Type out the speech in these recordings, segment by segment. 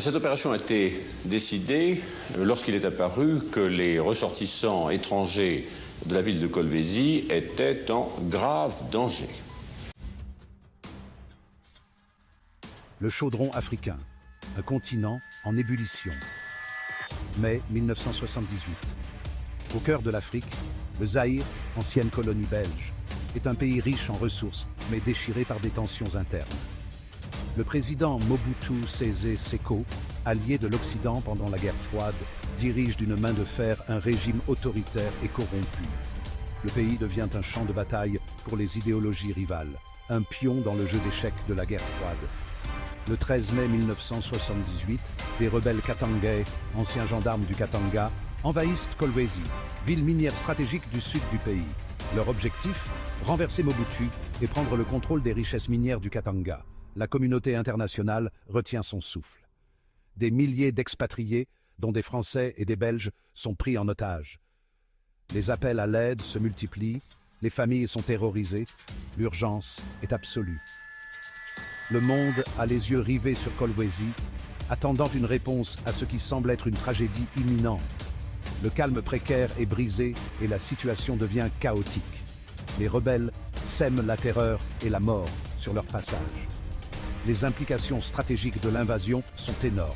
Cette opération a été décidée lorsqu'il est apparu que les ressortissants étrangers de la ville de Kolwezi étaient en grave danger. Le chaudron africain, un continent en ébullition. Mai 1978. Au cœur de l'Afrique, le Zaïre, ancienne colonie belge, est un pays riche en ressources, mais déchiré par des tensions internes. Le président Mobutu Sese Seko, allié de l'Occident pendant la guerre froide, dirige d'une main de fer un régime autoritaire et corrompu. Le pays devient un champ de bataille pour les idéologies rivales, un pion dans le jeu d'échecs de la guerre froide. Le 13 mai 1978, des rebelles katangais, anciens gendarmes du Katanga, envahissent Kolwezi, ville minière stratégique du sud du pays. Leur objectif, renverser Mobutu et prendre le contrôle des richesses minières du Katanga. La communauté internationale retient son souffle. Des milliers d'expatriés, dont des Français et des Belges, sont pris en otage. Les appels à l'aide se multiplient, les familles sont terrorisées, l'urgence est absolue. Le monde a les yeux rivés sur Kolwezi, attendant une réponse à ce qui semble être une tragédie imminente. Le calme précaire est brisé et la situation devient chaotique. Les rebelles sèment la terreur et la mort sur leur passage. Les implications stratégiques de l'invasion sont énormes.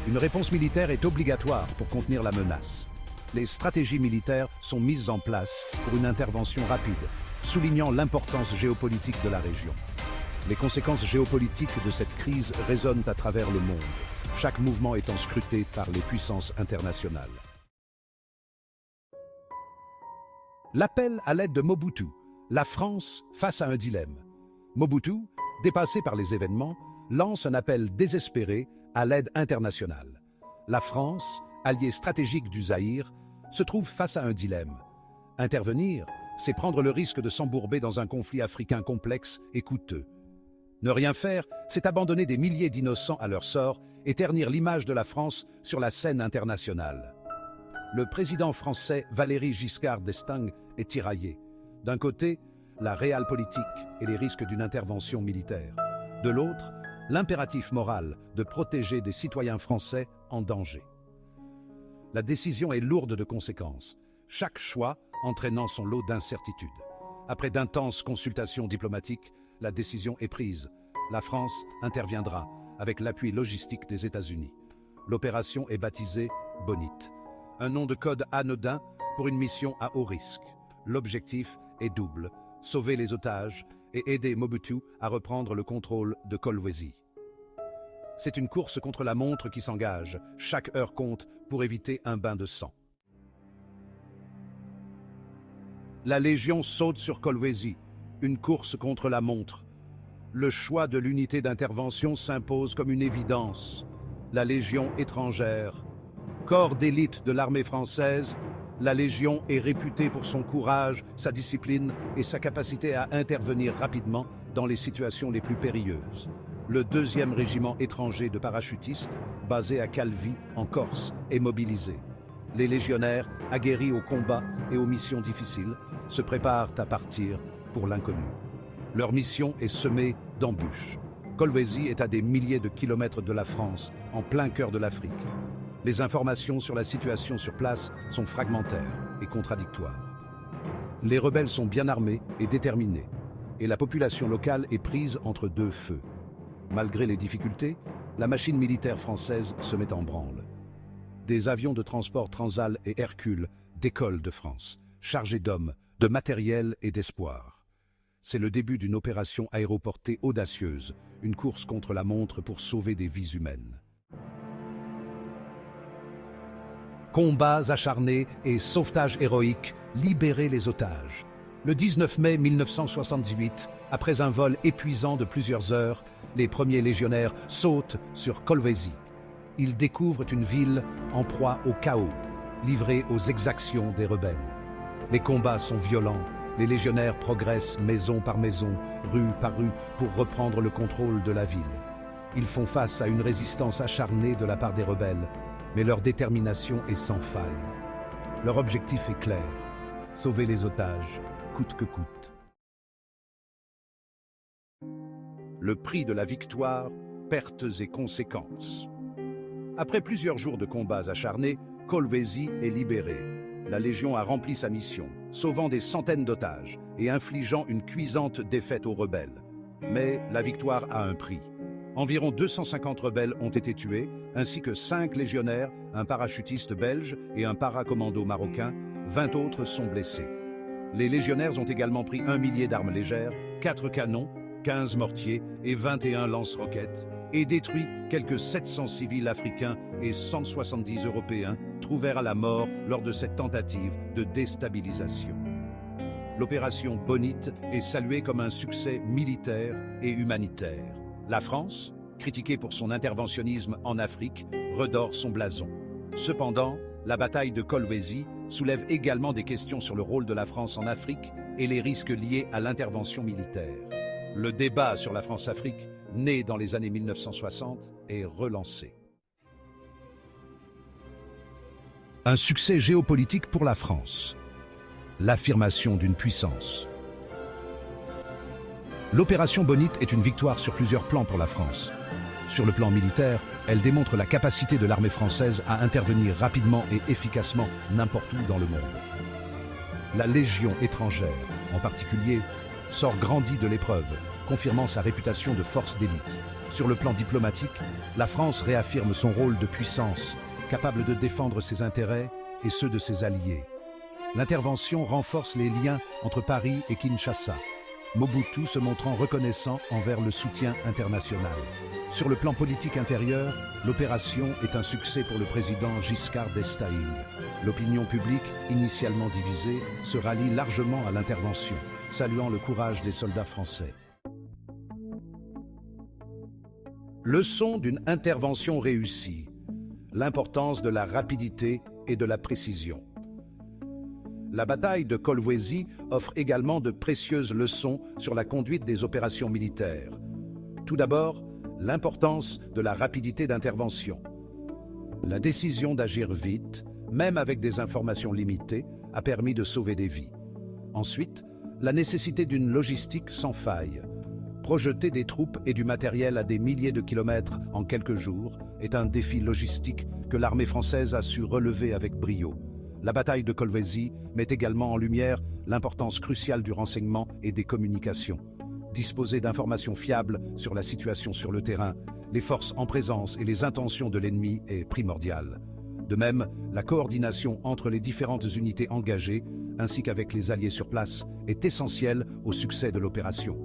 Une réponse militaire est obligatoire pour contenir la menace. Les stratégies militaires sont mises en place pour une intervention rapide, soulignant l'importance géopolitique de la région. Les conséquences géopolitiques de cette crise résonnent à travers le monde, chaque mouvement étant scruté par les puissances internationales. L'appel à l'aide de Mobutu, la France face à un dilemme. Mobutu, dépassé par les événements, lance un appel désespéré à l'aide internationale. La France, alliée stratégique du Zaïre, se trouve face à un dilemme. Intervenir, c'est prendre le risque de s'embourber dans un conflit africain complexe et coûteux. Ne rien faire, c'est abandonner des milliers d'innocents à leur sort et ternir l'image de la France sur la scène internationale. Le président français Valéry Giscard d'Estaing est tiraillé. D'un côté, la réelle politique et les risques d'une intervention militaire. De l'autre, l'impératif moral de protéger des citoyens français en danger. La décision est lourde de conséquences, chaque choix entraînant son lot d'incertitudes. Après d'intenses consultations diplomatiques, la décision est prise. La France interviendra avec l'appui logistique des États-Unis. L'opération est baptisée Bonite, un nom de code anodin pour une mission à haut risque. L'objectif est double: sauver les otages et aider Mobutu à reprendre le contrôle de Kolwezi. C'est une course contre la montre qui s'engage. Chaque heure compte pour éviter un bain de sang. La Légion saute sur Kolwezi, une course contre la montre. Le choix de l'unité d'intervention s'impose comme une évidence. La Légion étrangère, corps d'élite de l'armée française, la Légion est réputée pour son courage, sa discipline et sa capacité à intervenir rapidement dans les situations les plus périlleuses. Le 2e régiment étranger de parachutistes, basé à Calvi, en Corse, est mobilisé. Les légionnaires, aguerris au combat et aux missions difficiles, se préparent à partir pour l'inconnu. Leur mission est semée d'embûches. Kolwezi est à des milliers de kilomètres de la France, en plein cœur de l'Afrique. Les informations sur la situation sur place sont fragmentaires et contradictoires. Les rebelles sont bien armés et déterminés, et la population locale est prise entre deux feux. Malgré les difficultés, la machine militaire française se met en branle. Des avions de transport Transal et Hercule décollent de France, chargés d'hommes, de matériel et d'espoir. C'est le début d'une opération aéroportée audacieuse, une course contre la montre pour sauver des vies humaines. Combats acharnés et sauvetage héroïque, libérer les otages. Le 19 mai 1978, après un vol épuisant de plusieurs heures, les premiers légionnaires sautent sur Kolwezi. Ils découvrent une ville en proie au chaos, livrée aux exactions des rebelles. Les combats sont violents, les légionnaires progressent maison par maison, rue par rue, pour reprendre le contrôle de la ville. Ils font face à une résistance acharnée de la part des rebelles, mais leur détermination est sans faille. Leur objectif est clair: sauver les otages, coûte que coûte. Le prix de la victoire, pertes et conséquences. Après plusieurs jours de combats acharnés, Kolwezi est libéré. La Légion a rempli sa mission, sauvant des centaines d'otages et infligeant une cuisante défaite aux rebelles. Mais la victoire a un prix. Environ 250 rebelles ont été tués, ainsi que 5 légionnaires, un parachutiste belge et un paracommando marocain. 20 autres sont blessés. Les légionnaires ont également pris 1 millier d'armes légères, 4 canons, 15 mortiers et 21 lance-roquettes, et détruit quelques 700 civils africains et 170 Européens trouvés à la mort lors de cette tentative de déstabilisation. L'opération Bonite est saluée comme un succès militaire et humanitaire. La France, critiquée pour son interventionnisme en Afrique, redore son blason. Cependant, la bataille de Kolwezi soulève également des questions sur le rôle de la France en Afrique et les risques liés à l'intervention militaire. Le débat sur la France-Afrique, né dans les années 1960, est relancé. Un succès géopolitique pour la France. L'affirmation d'une puissance. L'opération Bonite est une victoire sur plusieurs plans pour la France. Sur le plan militaire, elle démontre la capacité de l'armée française à intervenir rapidement et efficacement n'importe où dans le monde. La Légion étrangère, en particulier, sort grandie de l'épreuve, confirmant sa réputation de force d'élite. Sur le plan diplomatique, la France réaffirme son rôle de puissance, capable de défendre ses intérêts et ceux de ses alliés. L'intervention renforce les liens entre Paris et Kinshasa, Mobutu se montrant reconnaissant envers le soutien international. Sur le plan politique intérieur, l'opération est un succès pour le président Giscard d'Estaing. L'opinion publique, initialement divisée, se rallie largement à l'intervention, saluant le courage des soldats français. Leçon d'une intervention réussie. L'importance de la rapidité et de la précision. La bataille de Kolwezi offre également de précieuses leçons sur la conduite des opérations militaires. Tout d'abord, l'importance de la rapidité d'intervention. La décision d'agir vite, même avec des informations limitées, a permis de sauver des vies. Ensuite, la nécessité d'une logistique sans faille. Projeter des troupes et du matériel à des milliers de kilomètres en quelques jours est un défi logistique que l'armée française a su relever avec brio. La bataille de Kolwezi met également en lumière l'importance cruciale du renseignement et des communications. Disposer d'informations fiables sur la situation sur le terrain, les forces en présence et les intentions de l'ennemi est primordial. De même, la coordination entre les différentes unités engagées, ainsi qu'avec les alliés sur place, est essentielle au succès de l'opération.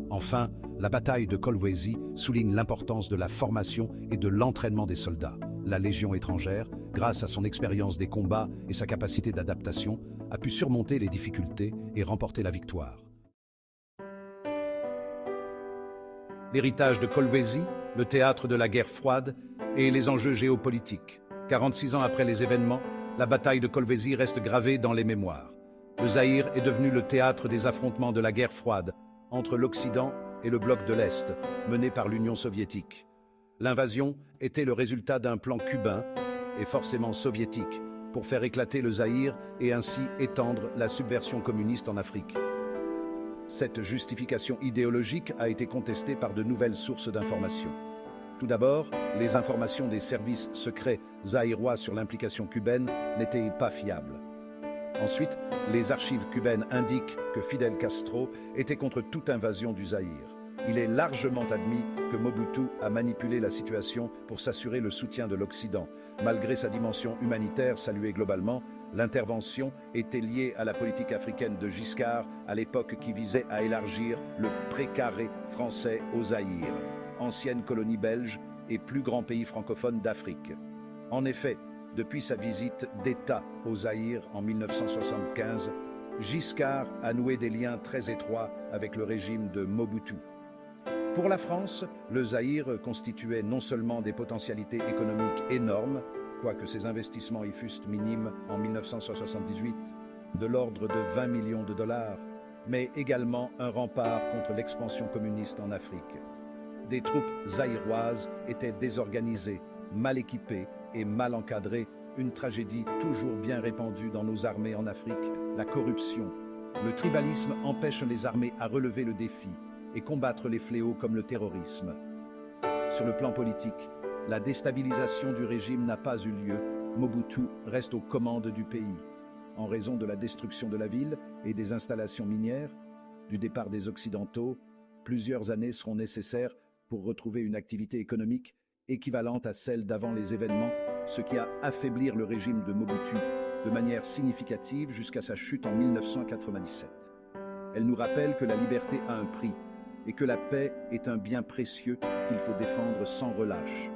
Enfin, la bataille de Kolwezi souligne l'importance de la formation et de l'entraînement des soldats. La Légion étrangère, grâce à son expérience des combats et sa capacité d'adaptation, a pu surmonter les difficultés et remporter la victoire. L'héritage de Kolwezi, le théâtre de la guerre froide et les enjeux géopolitiques. 46 ans après les événements, la bataille de Kolwezi reste gravée dans les mémoires. Le Zaïre est devenu le théâtre des affrontements de la guerre froide entre l'Occident et le bloc de l'Est, mené par l'Union soviétique. L'invasion était le résultat d'un plan cubain et forcément soviétique pour faire éclater le Zaïre et ainsi étendre la subversion communiste en Afrique. Cette justification idéologique a été contestée par de nouvelles sources d'information. Tout d'abord, les informations des services secrets zaïrois sur l'implication cubaine n'étaient pas fiables. Ensuite, les archives cubaines indiquent que Fidel Castro était contre toute invasion du Zaïre. Il est largement admis que Mobutu a manipulé la situation pour s'assurer le soutien de l'Occident. Malgré sa dimension humanitaire saluée globalement, l'intervention était liée à la politique africaine de Giscard à l'époque qui visait à élargir le précaré français au Zaïre, ancienne colonie belge et plus grand pays francophone d'Afrique. En effet, depuis sa visite d'État au Zaïre en 1975, Giscard a noué des liens très étroits avec le régime de Mobutu. Pour la France, le Zaïre constituait non seulement des potentialités économiques énormes, quoique ses investissements y fussent minimes en 1978, de l'ordre de 20 millions de dollars, mais également un rempart contre l'expansion communiste en Afrique. Des troupes zaïroises étaient désorganisées, mal équipées et mal encadrées, une tragédie toujours bien répandue dans nos armées en Afrique, la corruption. Le tribalisme empêche les armées à relever le défi et combattre les fléaux comme le terrorisme. Sur le plan politique, La déstabilisation du régime n'a pas eu lieu. Mobutu reste aux commandes du pays. En raison de la destruction de la ville et des installations minières, du départ des Occidentaux, plusieurs années seront nécessaires pour retrouver une activité économique équivalente à celle d'avant les événements, ce qui a affaibli le régime de Mobutu de manière significative jusqu'à sa chute en 1997. Elle nous rappelle que la liberté a un prix et que la paix est un bien précieux qu'il faut défendre sans relâche.